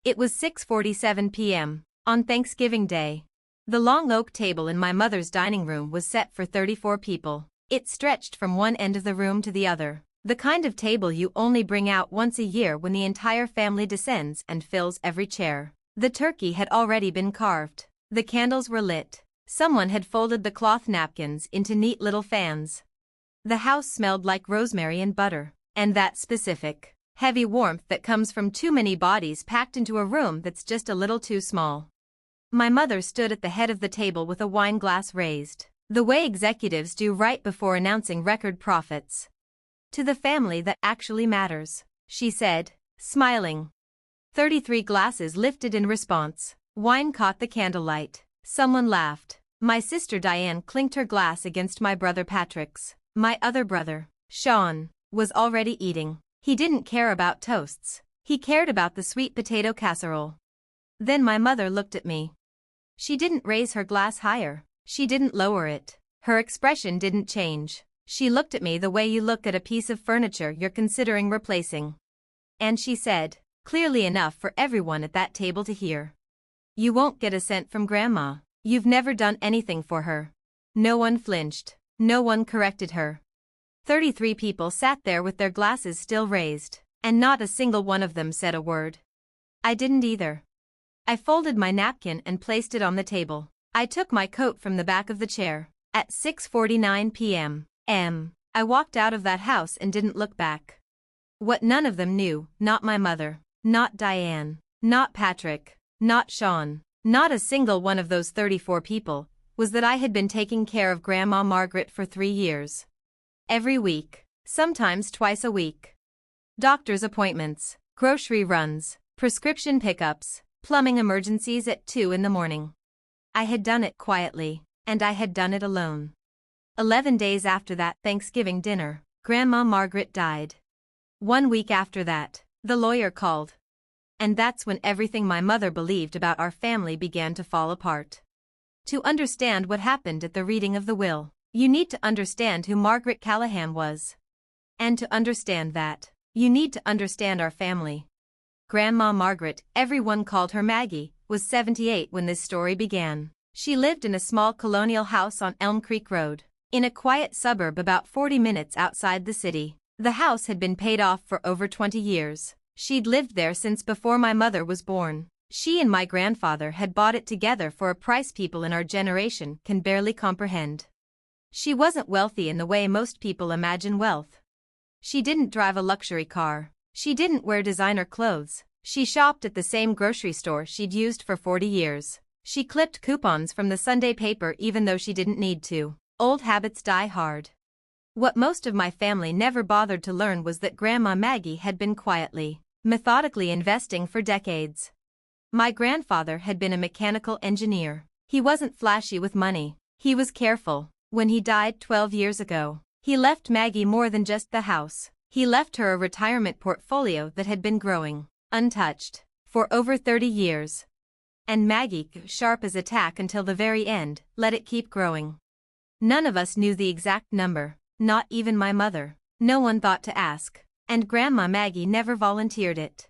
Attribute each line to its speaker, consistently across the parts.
Speaker 1: It was 6:47 p.m. on Thanksgiving Day. The long oak table in my mother's dining room was set for 34 people. It stretched from one end of the room to the other. The kind of table you only bring out once a year when the entire family descends and fills every chair. The turkey had already been carved. The candles were lit. Someone had folded the cloth napkins into neat little fans. The house smelled like rosemary and butter, and that specific, heavy warmth that comes from too many bodies packed into a room that's just a little too small. My mother stood at the head of the table with a wine glass raised, the way executives do right before announcing record profits. "To the family that actually matters," she said, smiling. 33 glasses lifted in response. Wine caught the candlelight. Someone laughed. My sister Diane clinked her glass against my brother Patrick's. My other brother, Sean, was already eating. He didn't care about toasts. He cared about the sweet potato casserole. Then my mother looked at me. She didn't raise her glass higher. She didn't lower it. Her expression didn't change. She looked at me the way you look at a piece of furniture you're considering replacing. And she said, clearly enough for everyone at that table to hear, "You won't get a cent from Grandma. You've never done anything for her." No one flinched. No one corrected her. 33 people sat there with their glasses still raised, and not a single one of them said a word. I didn't either. I folded my napkin and placed it on the table. I took my coat from the back of the chair. At 6:49 p.m. I walked out of that house and didn't look back. What none of them knew, not my mother, not Diane, not Patrick, not Sean, not a single one of those 34 people, was that I had been taking care of Grandma Margaret for 3 years. Every week, sometimes twice a week. Doctor's appointments, grocery runs, prescription pickups, plumbing emergencies at 2 in the morning. I had done it quietly, and I had done it alone. 11 days after that Thanksgiving dinner, Grandma Margaret died. 1 week after that, the lawyer called. And that's when everything my mother believed about our family began to fall apart. To understand what happened at the reading of the will, you need to understand who Margaret Callahan was. And to understand that, you need to understand our family. Grandma Margaret, everyone called her Maggie, was 78 when this story began. She lived in a small colonial house on Elm Creek Road, in a quiet suburb about 40 minutes outside the city. The house had been paid off for over 20 years. She'd lived there since before my mother was born. She and my grandfather had bought it together for a price people in our generation can barely comprehend. She wasn't wealthy in the way most people imagine wealth. She didn't drive a luxury car. She didn't wear designer clothes. She shopped at the same grocery store she'd used for 40 years. She clipped coupons from the Sunday paper even though she didn't need to. Old habits die hard. What most of my family never bothered to learn was that Grandma Maggie had been quietly, methodically investing for decades. My grandfather had been a mechanical engineer. He wasn't flashy with money. He was careful. When he died 12 years ago, he left Maggie more than just the house. He left her a retirement portfolio that had been growing, untouched, for over 30 years. And Maggie, sharp as a tack until the very end, let it keep growing. None of us knew the exact number, not even my mother. No one thought to ask, and Grandma Maggie never volunteered it.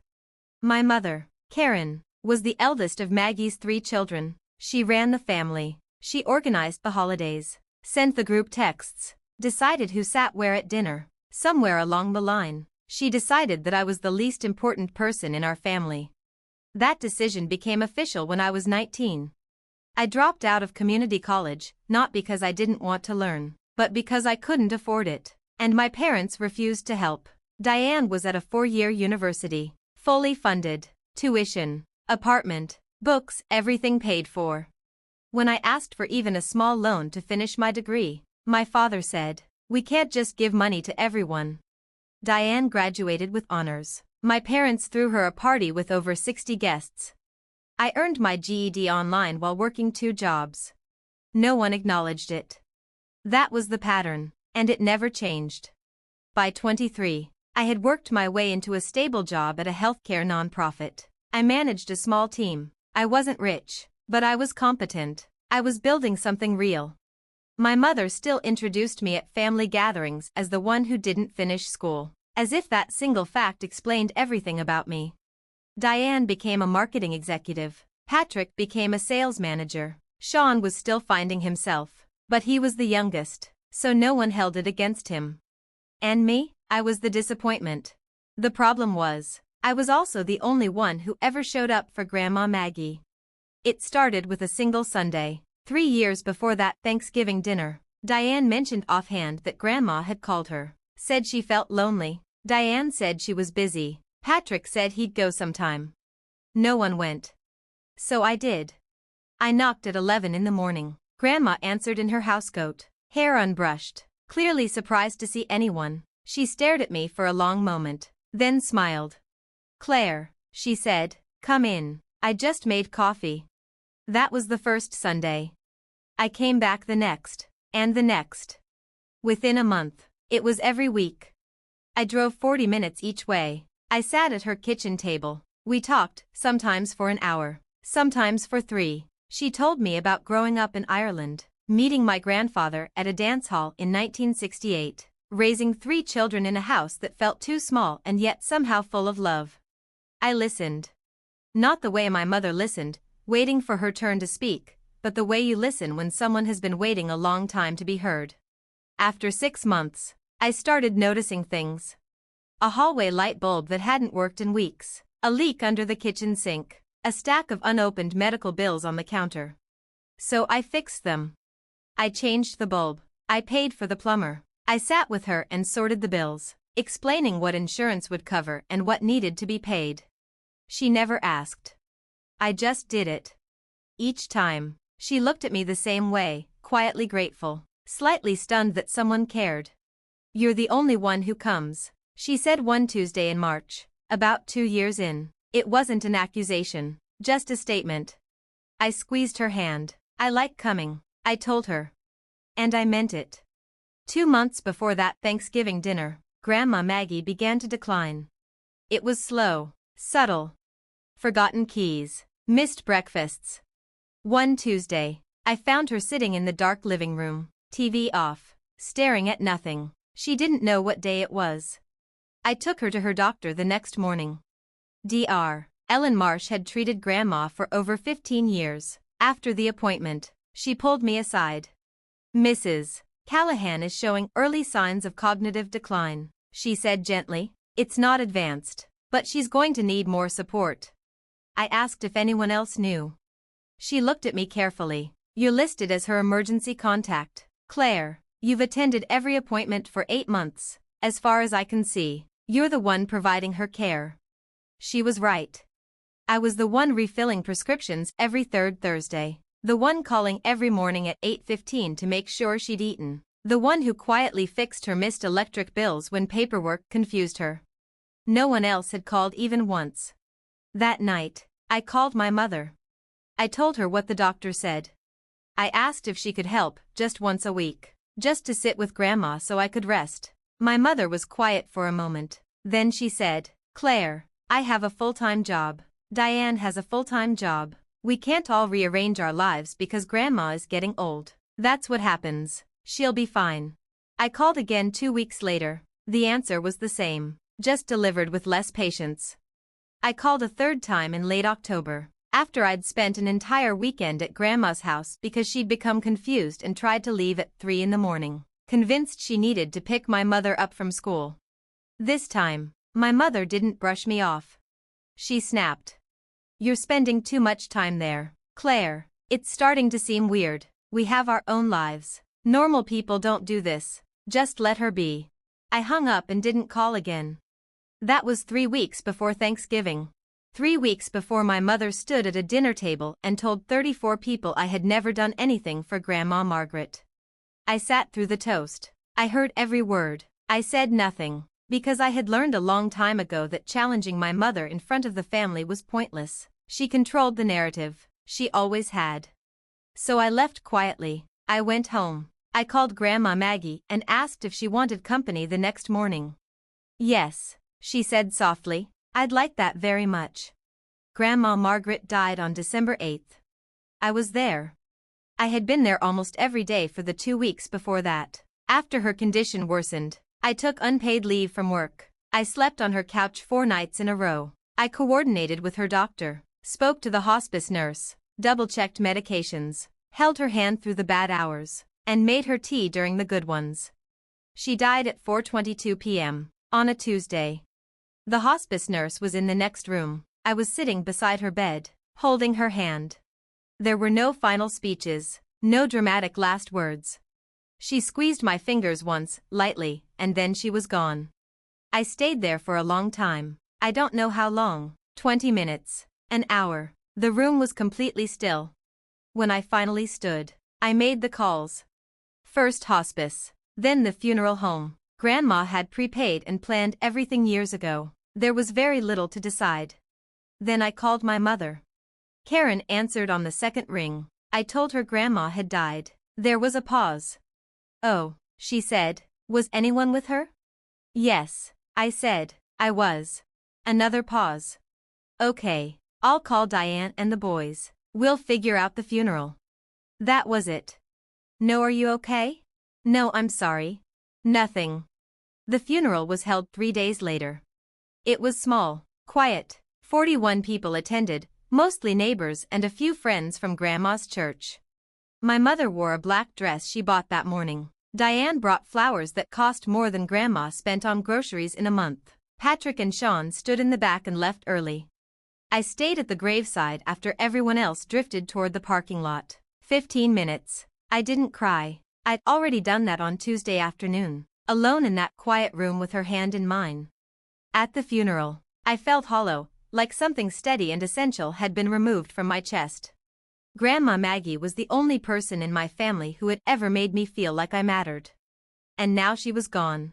Speaker 1: My mother, Karen, was the eldest of Maggie's 3 children. She ran the family. She organized the holidays, sent the group texts, decided who sat where at dinner. Somewhere along the line, she decided that I was the least important person in our family. That decision became official when I was 19. I dropped out of community college, not because I didn't want to learn, but because I couldn't afford it, and my parents refused to help. Diane was at a 4-year university, fully funded, tuition, apartment, books, everything paid for. When I asked for even a small loan to finish my degree, my father said, "We can't just give money to everyone." Diane graduated with honors. My parents threw her a party with over 60 guests. I earned my GED online while working 2 jobs. No one acknowledged it. That was the pattern, and it never changed. By 23, I had worked my way into a stable job at a healthcare nonprofit. I managed a small team. I wasn't rich, but I was competent. I was building something real. My mother still introduced me at family gatherings as the one who didn't finish school, as if that single fact explained everything about me. Diane became a marketing executive. Patrick became a sales manager. Sean was still finding himself, but he was the youngest, so no one held it against him. And me? I was the disappointment. The problem was, I was also the only one who ever showed up for Grandma Maggie. It started with a single Sunday. 3 years before that Thanksgiving dinner, Diane mentioned offhand that Grandma had called her, said she felt lonely. Diane said she was busy. Patrick said he'd go sometime. No one went. So I did. I knocked at 11 in the morning. Grandma answered in her housecoat, hair unbrushed, clearly surprised to see anyone. She stared at me for a long moment, then smiled. "Claire," she said, "come in. I just made coffee." That was the first Sunday. I came back the next, and the next. Within a month, it was every week. I drove 40 minutes each way. I sat at her kitchen table. We talked, sometimes for an hour, sometimes for 3. She told me about growing up in Ireland, meeting my grandfather at a dance hall in 1968, raising 3 children in a house that felt too small and yet somehow full of love. I listened. Not the way my mother listened, waiting for her turn to speak, but the way you listen when someone has been waiting a long time to be heard. After 6 months, I started noticing things. A hallway light bulb that hadn't worked in weeks, a leak under the kitchen sink, a stack of unopened medical bills on the counter. So I fixed them. I changed the bulb. I paid for the plumber. I sat with her and sorted the bills, explaining what insurance would cover and what needed to be paid. She never asked. I just did it. Each time, she looked at me the same way, quietly grateful, slightly stunned that someone cared. "You're the only one who comes," she said one Tuesday in March, about 2 years in. It wasn't an accusation, just a statement. I squeezed her hand. "I like coming," I told her. And I meant it. 2 months before that Thanksgiving dinner, Grandma Maggie began to decline. It was slow, subtle. Forgotten keys, missed breakfasts. One Tuesday, I found her sitting in the dark living room, TV off, staring at nothing. She didn't know what day it was. I took her to her doctor the next morning. Dr. Ellen Marsh had treated Grandma for over 15 years. After the appointment, she pulled me aside. "Mrs. Callahan is showing early signs of cognitive decline," she said gently. "It's not advanced, but she's going to need more support." I asked if anyone else knew. She looked at me carefully. "You're listed as her emergency contact, Claire. You've attended every appointment for 8 months. As far as I can see, you're the one providing her care." She was right. I was the one refilling prescriptions every 3rd Thursday. The one calling every morning at 8:15 to make sure she'd eaten. The one who quietly fixed her missed electric bills when paperwork confused her. No one else had called even once. That night, I called my mother. I told her what the doctor said. I asked if she could help, just once a week, just to sit with Grandma so I could rest. My mother was quiet for a moment. Then she said, "Claire, I have a full-time job. Diane has a full-time job. We can't all rearrange our lives because Grandma is getting old. That's what happens. She'll be fine." I called again 2 weeks later. The answer was the same, just delivered with less patience. I called a 3rd time in late October, after I'd spent an entire weekend at Grandma's house because she'd become confused and tried to leave at 3 in the morning, convinced she needed to pick my mother up from school. This time, my mother didn't brush me off. She snapped. "You're spending too much time there, Claire. It's starting to seem weird. We have our own lives. Normal people don't do this. Just let her be." I hung up and didn't call again. That was 3 weeks before Thanksgiving. 3 weeks before my mother stood at a dinner table and told 34 people I had never done anything for Grandma Margaret. I sat through the toast. I heard every word. I said nothing, because I had learned a long time ago that challenging my mother in front of the family was pointless. She controlled the narrative. She always had. So I left quietly. I went home. I called Grandma Maggie and asked if she wanted company the next morning. "Yes," she said softly. "I'd like that very much." Grandma Margaret died on December 8th. I was there. I had been there almost every day for the 2 weeks before that. After her condition worsened, I took unpaid leave from work. I slept on her couch 4 nights in a row. I coordinated with her doctor, spoke to the hospice nurse, double-checked medications, held her hand through the bad hours, and made her tea during the good ones. She died at 4:22 p.m. on a Tuesday. The hospice nurse was in the next room. I was sitting beside her bed, holding her hand. There were no final speeches, no dramatic last words. She squeezed my fingers once, lightly, and then she was gone. I stayed there for a long time. I don't know how long, 20 minutes, an hour. The room was completely still. When I finally stood, I made the calls. First hospice, then the funeral home. Grandma had prepaid and planned everything years ago. There was very little to decide. Then I called my mother. Karen answered on the second ring. I told her Grandma had died. There was a pause. "Oh," she said, "was anyone with her?" "Yes," I said, "I was." Another pause. "Okay, I'll call Diane and the boys. We'll figure out the funeral." That was it. "No, are you okay?" "No, I'm sorry." "Nothing." The funeral was held 3 days later. It was small, quiet. 41 people attended, mostly neighbors and a few friends from Grandma's church. My mother wore a black dress she bought that morning. Diane brought flowers that cost more than Grandma spent on groceries in a month. Patrick and Sean stood in the back and left early. I stayed at the graveside after everyone else drifted toward the parking lot. 15 minutes. I didn't cry. I'd already done that on Tuesday afternoon, alone in that quiet room with her hand in mine. At the funeral, I felt hollow, like something steady and essential had been removed from my chest. Grandma Maggie was the only person in my family who had ever made me feel like I mattered. And now she was gone.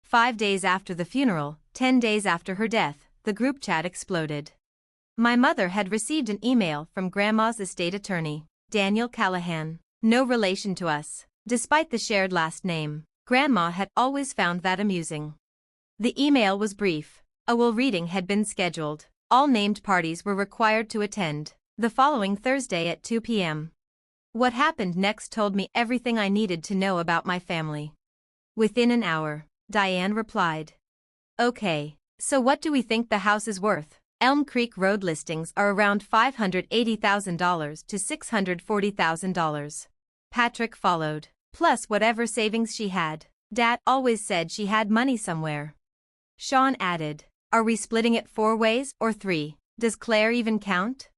Speaker 1: 5 days after the funeral, 10 days after her death, the group chat exploded. My mother had received an email from Grandma's estate attorney, Daniel Callahan. No relation to us, despite the shared last name. Grandma had always found that amusing. The email was brief. A will reading had been scheduled. All named parties were required to attend. The following Thursday at 2 p.m. What happened next told me everything I needed to know about my family. Within an hour, Diane replied. "Okay, so what do we think the house is worth?" Elm Creek Road listings are around $580,000 to $640,000. Patrick followed, plus whatever savings she had. Dad always said she had money somewhere. Sean added, "Are we splitting it 4 ways or 3? Does Claire even count?"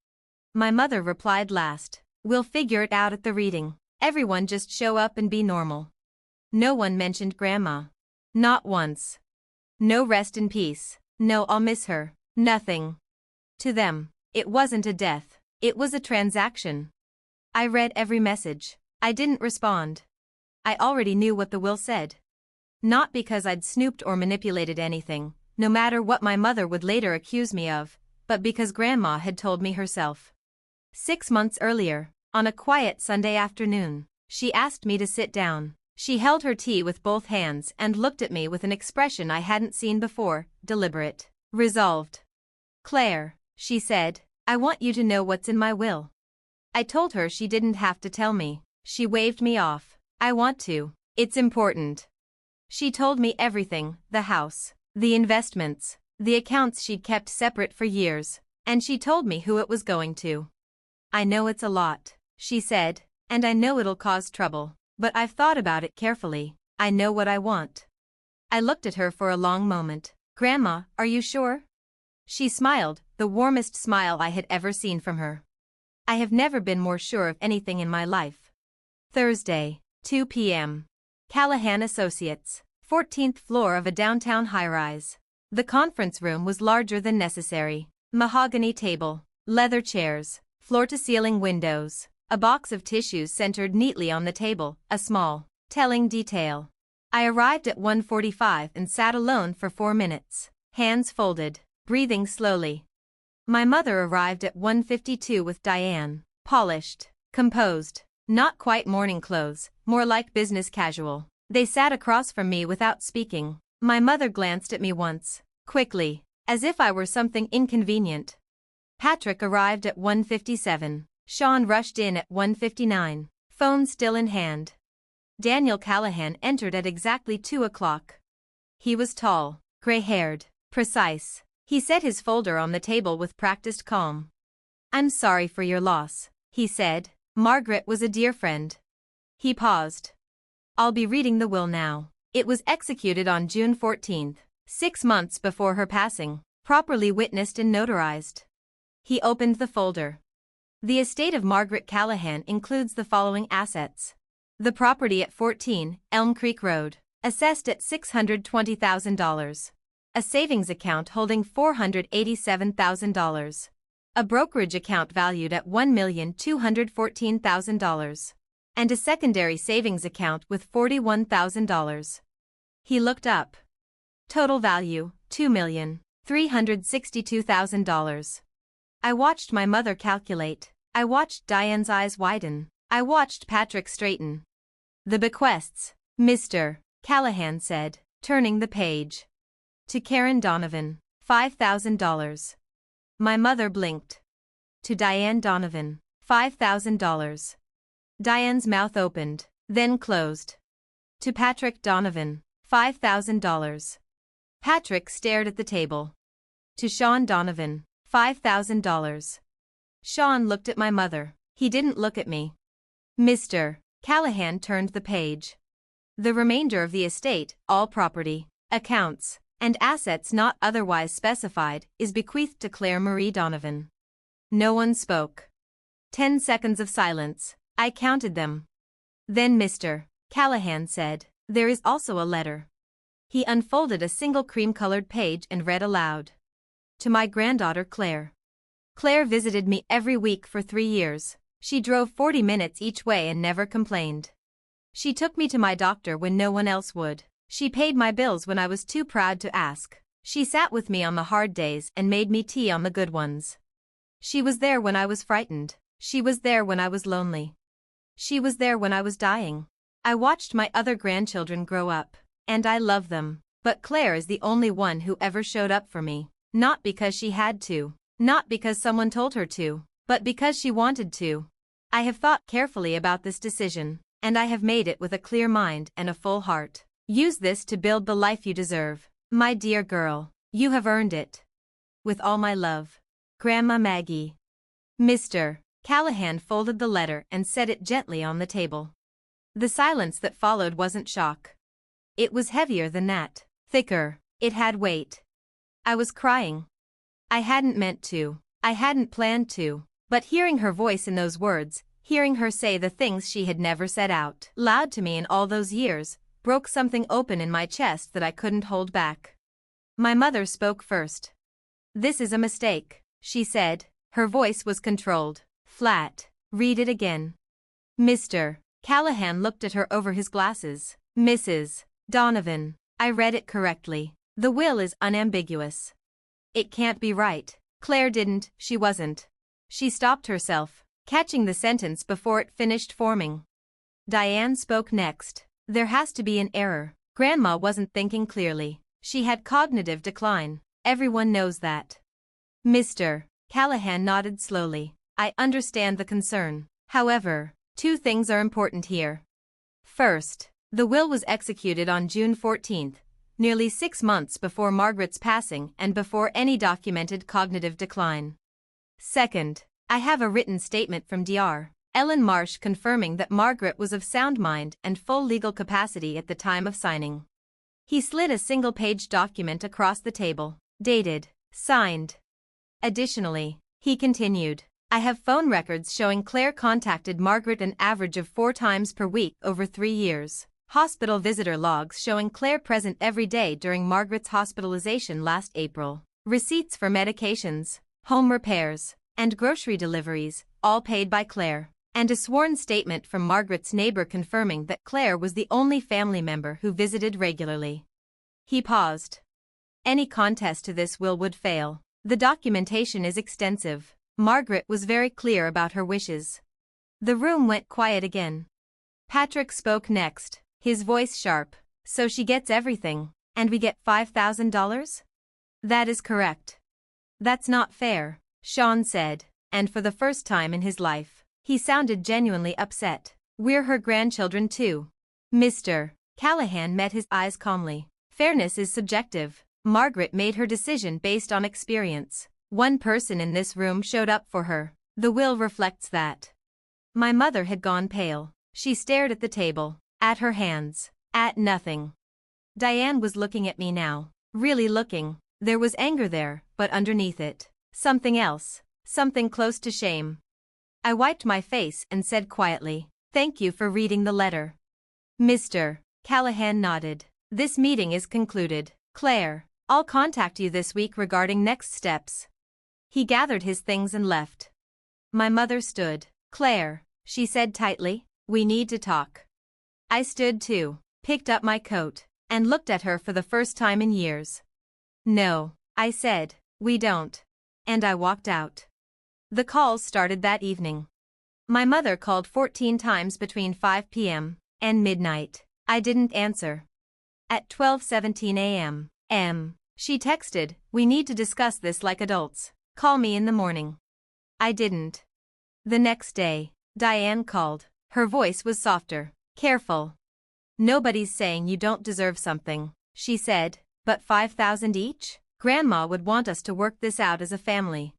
Speaker 1: My mother replied last, "We'll figure it out at the reading. Everyone just show up and be normal." No one mentioned Grandma. Not once. No rest in peace. No I'll miss her. Nothing. To them, it wasn't a death. It was a transaction. I read every message. I didn't respond. I already knew what the will said. Not because I'd snooped or manipulated anything, no matter what my mother would later accuse me of, but because Grandma had told me herself. 6 months earlier, on a quiet Sunday afternoon, she asked me to sit down. She held her tea with both hands and looked at me with an expression I hadn't seen before, deliberate, resolved. "Claire," she said, "I want you to know what's in my will." I told her she didn't have to tell me. She waved me off. "I want to. It's important." She told me everything, the house, the investments, the accounts she'd kept separate for years, and she told me who it was going to. "I know it's a lot," she said, "and I know it'll cause trouble, but I've thought about it carefully. I know what I want." I looked at her for a long moment. "Grandma, are you sure?" She smiled, the warmest smile I had ever seen from her. I have never been more sure of anything in my life. Thursday, 2 p.m. Callahan Associates, 14th floor of a downtown high-rise. The conference room was larger than necessary. Mahogany table, leather chairs, floor-to-ceiling windows, a box of tissues centered neatly on the table, a small, telling detail. I arrived at 1:45 and sat alone for 4 minutes, hands folded, breathing slowly. My mother arrived at 1:52 with Diane, polished, composed, not quite morning clothes, more like business casual. They sat across from me without speaking. My mother glanced at me once, quickly, as if I were something inconvenient. Patrick arrived at 1:57. Sean rushed in at 1:59, phone still in hand. Daniel Callahan entered at exactly 2 o'clock. He was tall, gray-haired, precise. He set his folder on the table with practiced calm. "I'm sorry for your loss," he said. "Margaret was a dear friend." He paused. "I'll be reading the will now." It was executed on June 14, 6 months before her passing, properly witnessed and notarized. He opened the folder. The estate of Margaret Callahan includes the following assets. The property at 14 Elm Creek Road, assessed at $620,000. A savings account holding $487,000. A brokerage account valued at $1,214,000. And a secondary savings account with $41,000. He looked up. Total value, $2,362,000. I watched my mother calculate. I watched Diane's eyes widen. I watched Patrick straighten. "The bequests, Mr. Callahan said, turning the page. To Karen Donovan, $5,000. My mother blinked. To Diane Donovan, $5,000. Diane's mouth opened, then closed. To Patrick Donovan, $5,000. Patrick stared at the table. To Sean Donovan, $5,000. Sean looked at my mother. He didn't look at me. Mr. Callahan turned the page. The remainder of the estate, all property, accounts, and assets not otherwise specified, is bequeathed to Claire Marie Donovan. No one spoke. 10 seconds of silence. I counted them. Then Mr. Callahan said, "There is also a letter." He unfolded a single cream-colored page and read aloud. To my granddaughter Claire. Claire visited me every week for 3 years. She drove 40 minutes each way and never complained. She took me to my doctor when no one else would. She paid my bills when I was too proud to ask. She sat with me on the hard days and made me tea on the good ones. She was there when I was frightened. She was there when I was lonely. She was there when I was dying. I watched my other grandchildren grow up, and I love them, but Claire is the only one who ever showed up for me, not because she had to, not because someone told her to, but because she wanted to. I have thought carefully about this decision, and I have made it with a clear mind and a full heart. Use this to build the life you deserve. My dear girl, you have earned it. With all my love. Grandma Maggie. Mr. Callahan folded the letter and set it gently on the table. The silence that followed wasn't shock. It was heavier than that, thicker, it had weight. I was crying. I hadn't meant to, I hadn't planned to, but hearing her voice in those words, hearing her say the things she had never said out loud to me in all those years, broke something open in my chest that I couldn't hold back. My mother spoke first. "This is a mistake," she said. Her voice was controlled, flat. "Read it again." Mr. Callahan looked at her over his glasses. "Mrs. Donovan, I read it correctly. The will is unambiguous. It can't be right. Claire didn't, she wasn't." She stopped herself, catching the sentence before it finished forming. Diane spoke next. "There has to be an error. Grandma wasn't thinking clearly. She had cognitive decline. Everyone knows that." Mr. Callahan nodded slowly. "I understand the concern. However, 2 things are important here. First, the will was executed on June 14, nearly 6 months before Margaret's passing and before any documented cognitive decline. Second, I have a written statement from Dr. Ellen Marsh confirming that Margaret was of sound mind and full legal capacity at the time of signing." He slid a single-page document across the table, dated, signed. "Additionally," he continued, "I have phone records showing Claire contacted Margaret an average of 4 times per week over 3 years. Hospital visitor logs showing Claire present every day during Margaret's hospitalization last April. Receipts for medications, home repairs, and grocery deliveries, all paid by Claire. And a sworn statement from Margaret's neighbor confirming that Claire was the only family member who visited regularly." He paused. "Any contest to this will would fail. The documentation is extensive. Margaret was very clear about her wishes." The room went quiet again. Patrick spoke next, his voice sharp. "So she gets everything, and we get $5,000? "That is correct." "That's not fair," Sean said, and for the first time in his life, he sounded genuinely upset. "We're her grandchildren too." Mr. Callahan met his eyes calmly. "Fairness is subjective. Margaret made her decision based on experience. One person in this room showed up for her. The will reflects that. My mother had gone pale. She stared at the table, at her hands, at nothing. Diane was looking at me now. Really looking. There was anger there, but underneath it, something else. Something close to shame. I wiped my face and said quietly, "Thank you for reading the letter." Mr. Callahan nodded. "This meeting is concluded. Claire, I'll contact you this week regarding next steps." He gathered his things and left. My mother stood. "Claire," she said tightly, "we need to talk." I stood too, picked up my coat, and looked at her for the first time in years. "No," I said, "we don't." And I walked out. The calls started that evening. My mother called 14 times between 5 p.m. and midnight. I didn't answer. At 12:17 a.m., she texted, "We need to discuss this like adults. Call me in the morning." I didn't. The next day, Diane called. Her voice was softer, careful. "Nobody's saying you don't deserve something," she said, "but $5,000 each? Grandma would want us to work this out as a family."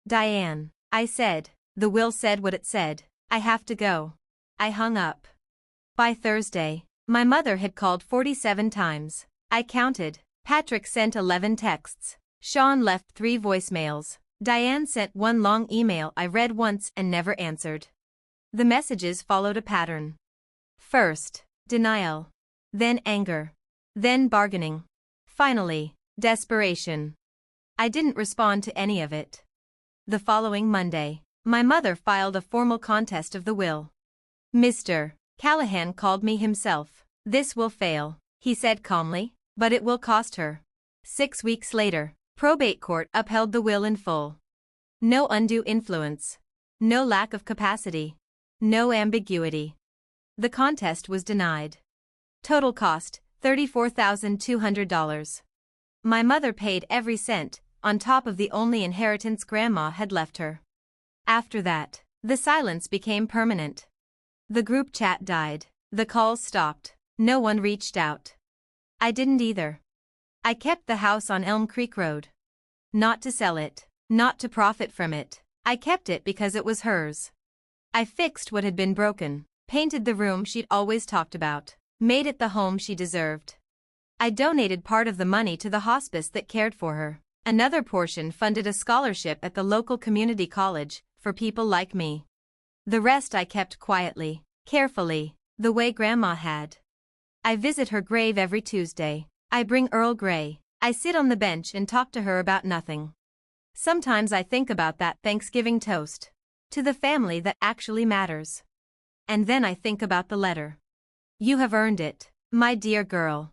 Speaker 1: "Diane," I said, "the will said what it said. I have to go." I hung up. By Thursday, my mother had called 47 times. I counted. Patrick sent 11 texts. Sean left 3 voicemails. Diane sent 1 long email I read once and never answered. The messages followed a pattern. First, denial. Then anger. Then bargaining. Finally, desperation. I didn't respond to any of it. The following Monday, my mother filed a formal contest of the will. Mr. Callahan called me himself. "This will fail," he said calmly, "but it will cost her." 6 weeks later, probate court upheld the will in full. No undue influence. No lack of capacity. No ambiguity. The contest was denied. Total cost, $34,200. My mother paid every cent, on top of the only inheritance Grandma had left her. After that, the silence became permanent. The group chat died. The calls stopped. No one reached out. I didn't either. I kept the house on Elm Creek Road. Not to sell it. Not to profit from it. I kept it because it was hers. I fixed what had been broken, painted the room she'd always talked about, made it the home she deserved. I donated part of the money to the hospice that cared for her. Another portion funded a scholarship at the local community college for people like me. The rest I kept quietly, carefully, the way Grandma had. I visit her grave every Tuesday. I bring Earl Grey. I sit on the bench and talk to her about nothing. Sometimes I think about that Thanksgiving toast. To the family that actually matters. And then I think about the letter. "You have earned it, my dear girl."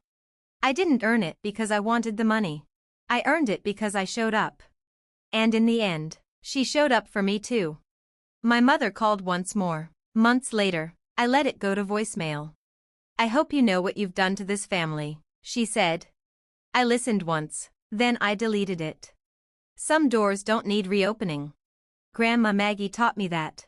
Speaker 1: I didn't earn it because I wanted the money. I earned it because I showed up. And in the end, she showed up for me too. My mother called once more. Months later, I let it go to voicemail. "I hope you know what you've done to this family," she said. I listened once, then I deleted it. Some doors don't need reopening. Grandma Maggie taught me that.